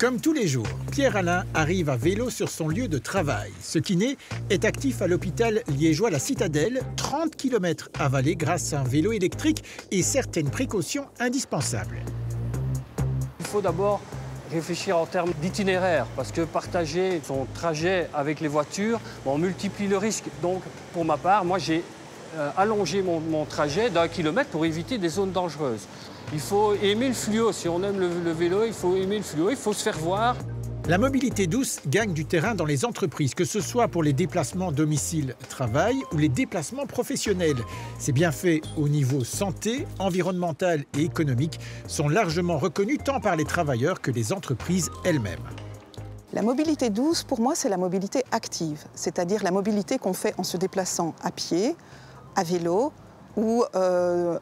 Comme tous les jours, Pierre-Alain arrive à vélo sur son lieu de travail. Ce kiné est actif à l'hôpital liégeois La Citadelle, 30 km avalés grâce à un vélo électrique et certaines précautions indispensables. Il faut d'abord réfléchir en termes d'itinéraire, parce que partager son trajet avec les voitures, on multiplie le risque. Donc, pour ma part, moi j'ai allongé mon trajet d'1 kilomètre pour éviter des zones dangereuses. Il faut aimer le fluo. Si on aime le vélo, il faut aimer le fluo, il faut se faire voir. La mobilité douce gagne du terrain dans les entreprises, que ce soit pour les déplacements domicile-travail ou les déplacements professionnels. Ces bienfaits au niveau santé, environnemental et économique sont largement reconnus tant par les travailleurs que les entreprises elles-mêmes. La mobilité douce, pour moi, c'est la mobilité active, c'est-à-dire la mobilité qu'on fait en se déplaçant à pied, à vélo, ou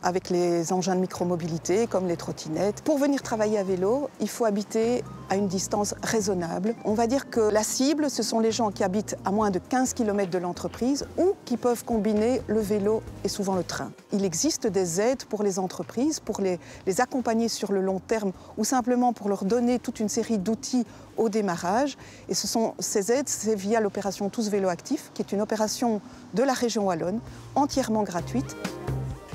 avec les engins de micromobilité comme les trottinettes. Pour venir travailler à vélo, il faut habiter à une distance raisonnable. On va dire que la cible, ce sont les gens qui habitent à moins de 15 km de l'entreprise ou qui peuvent combiner le vélo et souvent le train. Il existe des aides pour les entreprises, pour les accompagner sur le long terme ou simplement pour leur donner toute une série d'outils au démarrage. Et ces aides, c'est via l'opération Tous Vélo Actifs, qui est une opération de la région wallonne, entièrement gratuite.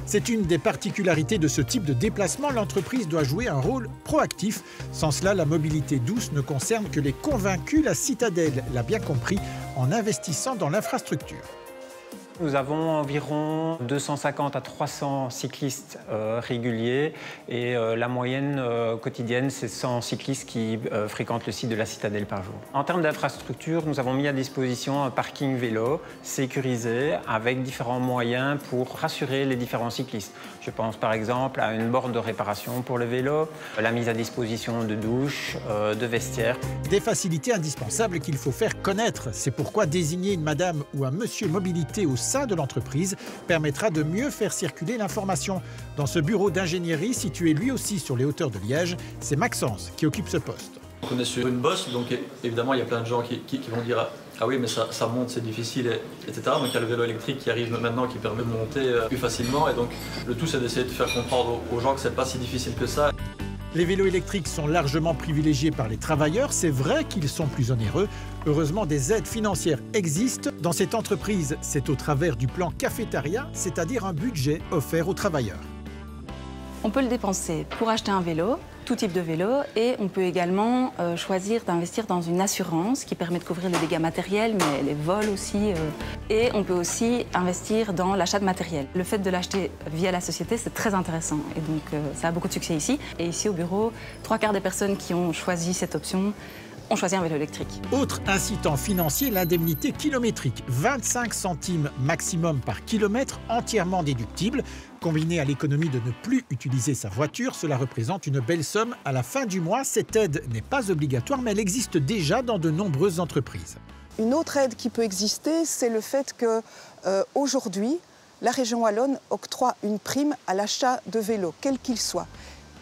C'est une des particularités de ce type de déplacement. L'entreprise doit jouer un rôle proactif. Sans cela, la mobilité douce ne concerne que les convaincus. La Citadelle l'a bien compris en investissant dans l'infrastructure. Nous avons environ 250 à 300 cyclistes réguliers et la moyenne quotidienne, c'est 100 cyclistes qui fréquentent le site de la Citadelle par jour. En termes d'infrastructure, nous avons mis à disposition un parking vélo sécurisé avec différents moyens pour rassurer les différents cyclistes. Je pense par exemple à une borne de réparation pour le vélo, la mise à disposition de douches, de vestiaires. Des facilités indispensables qu'il faut faire connaître. C'est pourquoi désigner une madame ou un monsieur mobilité au sein de l'entreprise permettra de mieux faire circuler l'information. Dans ce bureau d'ingénierie situé lui aussi sur les hauteurs de Liège, c'est Maxence qui occupe ce poste. On est sur une bosse, donc évidemment il y a plein de gens qui vont dire ah oui mais ça monte, c'est difficile, etc. Donc il y a le vélo électrique qui arrive maintenant qui permet de monter plus facilement et donc le tout c'est d'essayer de faire comprendre aux gens que c'est pas si difficile que ça. Les vélos électriques sont largement privilégiés par les travailleurs. C'est vrai qu'ils sont plus onéreux. Heureusement, des aides financières existent. Dans cette entreprise, c'est au travers du plan cafétéria, c'est-à-dire un budget offert aux travailleurs. On peut le dépenser pour acheter un vélo, tout type de vélo, et on peut également choisir d'investir dans une assurance qui permet de couvrir les dégâts matériels, mais les vols aussi. Et on peut aussi investir dans l'achat de matériel. Le fait de l'acheter via la société, c'est très intéressant. Et donc, ça a beaucoup de succès ici. Et ici, au bureau, 3/4 des personnes qui ont choisi cette option ont choisi un vélo électrique. Autre incitant financier, l'indemnité kilométrique. 25 centimes maximum par kilomètre, entièrement déductible. Combiné à l'économie de ne plus utiliser sa voiture, cela représente une belle somme à la fin du mois. Cette aide n'est pas obligatoire, mais elle existe déjà dans de nombreuses entreprises. Une autre aide qui peut exister, c'est le fait qu'aujourd'hui, la région wallonne octroie une prime à l'achat de vélos, quel qu'il soit,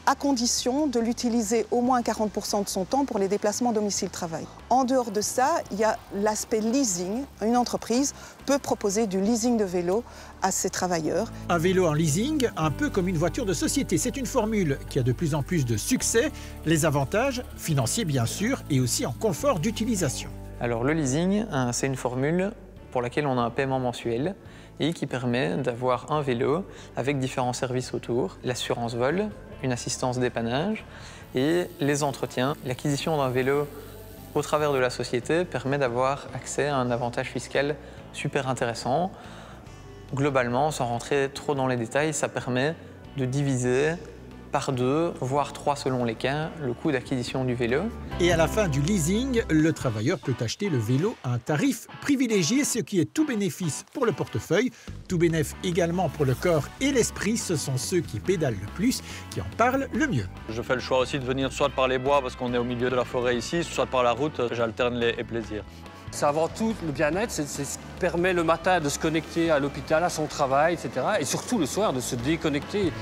à condition de l'utiliser au moins 40% de son temps pour les déplacements domicile-travail. En dehors de ça, il y a l'aspect leasing. Une entreprise peut proposer du leasing de vélo à ses travailleurs. Un vélo en leasing, un peu comme une voiture de société. C'est une formule qui a de plus en plus de succès. Les avantages, financiers bien sûr, et aussi en confort d'utilisation. Alors le leasing, c'est une formule pour laquelle on a un paiement mensuel et qui permet d'avoir un vélo avec différents services autour, l'assurance vol, une assistance dépannage et les entretiens. L'acquisition d'un vélo au travers de la société permet d'avoir accès à un avantage fiscal super intéressant. Globalement, sans rentrer trop dans les détails, ça permet de diviser par 2, voire 3 selon les cas, le coût d'acquisition du vélo. Et à la fin du leasing, le travailleur peut acheter le vélo à un tarif privilégié, ce qui est tout bénéfice pour le portefeuille, tout bénéfice également pour le corps et l'esprit. Ce sont ceux qui pédalent le plus, qui en parlent le mieux. Je fais le choix aussi de venir soit par les bois parce qu'on est au milieu de la forêt ici, soit par la route, j'alterne les plaisirs. C'est avant tout le bien-être, c'est ce qui permet le matin de se connecter à l'hôpital, à son travail, etc. Et surtout le soir de se déconnecter.